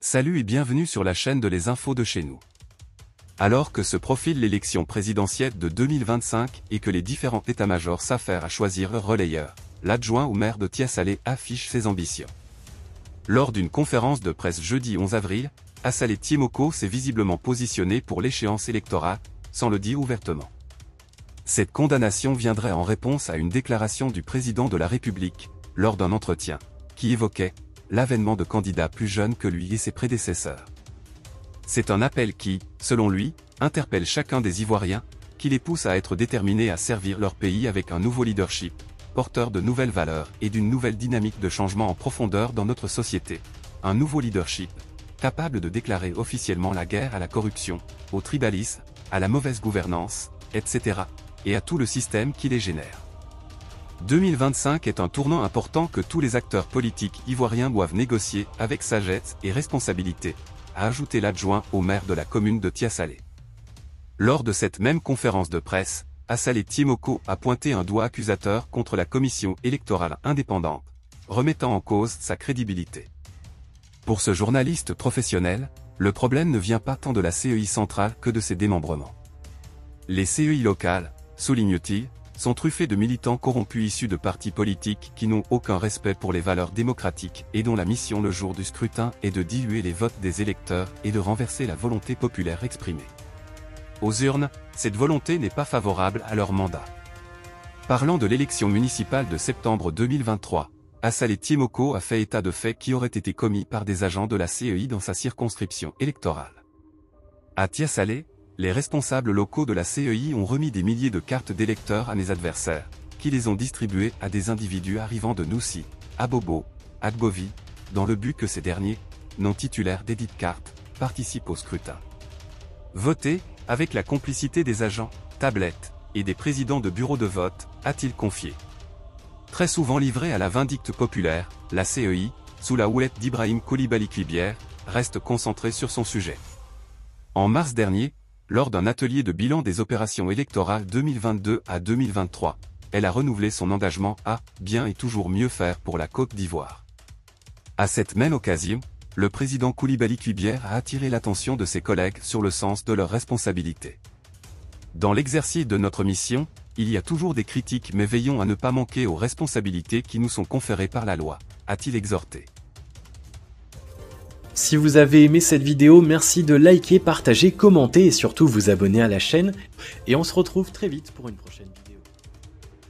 Salut et bienvenue sur la chaîne de Les Infos de chez nous. Alors que se profile l'élection présidentielle de 2025 et que les différents états-majors s'affairent à choisir leur relayeur, l'adjoint au maire de Thiès-Salé affiche ses ambitions. Lors d'une conférence de presse jeudi 11 avril, Assalé Thiemoko s'est visiblement positionné pour l'échéance électorale, sans le dire ouvertement. Cette condamnation viendrait en réponse à une déclaration du président de la République, lors d'un entretien, qui évoquait l'avènement de candidats plus jeunes que lui et ses prédécesseurs. C'est un appel qui, selon lui, interpelle chacun des Ivoiriens, qui les pousse à être déterminés à servir leur pays avec un nouveau leadership, porteur de nouvelles valeurs et d'une nouvelle dynamique de changement en profondeur dans notre société. Un nouveau leadership, capable de déclarer officiellement la guerre à la corruption, au tribalisme, à la mauvaise gouvernance, etc., et à tout le système qui les génère. 2025 est un tournant important que tous les acteurs politiques ivoiriens doivent négocier avec sagesse et responsabilité, a ajouté l'adjoint au maire de la commune de Thiès-Salé. Lors de cette même conférence de presse, Assalé Thiemoko a pointé un doigt accusateur contre la commission électorale indépendante, remettant en cause sa crédibilité. Pour ce journaliste professionnel, le problème ne vient pas tant de la CEI centrale que de ses démembrements. Les CEI locales, souligne-t-il, sont truffés de militants corrompus issus de partis politiques qui n'ont aucun respect pour les valeurs démocratiques et dont la mission le jour du scrutin est de diluer les votes des électeurs et de renverser la volonté populaire exprimée. Aux urnes, cette volonté n'est pas favorable à leur mandat. Parlant de l'élection municipale de septembre 2023, Assalé Thiemoko a fait état de faits qui auraient été commis par des agents de la CEI dans sa circonscription électorale. À Thiès-Salé, les responsables locaux de la CEI ont remis des milliers de cartes d'électeurs à mes adversaires, qui les ont distribuées à des individus arrivant de Noussi, Abobo, Agbovi, dans le but que ces derniers, non titulaires desdites cartes, participent au scrutin. Voter, avec la complicité des agents, tablettes, et des présidents de bureaux de vote, a-t-il confié. Très souvent livrée à la vindicte populaire, la CEI, sous la houlette d'Ibrahim Coulibaly Clibière, reste concentrée sur son sujet. En mars dernier, lors d'un atelier de bilan des opérations électorales 2022 à 2023, elle a renouvelé son engagement à « bien et toujours mieux faire pour la Côte d'Ivoire ». À cette même occasion, le président Coulibaly Clibière a attiré l'attention de ses collègues sur le sens de leurs responsabilités. Dans l'exercice de notre mission, il y a toujours des critiques mais veillons à ne pas manquer aux responsabilités qui nous sont conférées par la loi, a-t-il exhorté. Si vous avez aimé cette vidéo, merci de liker, partager, commenter et surtout vous abonner à la chaîne. Et on se retrouve très vite pour une prochaine vidéo.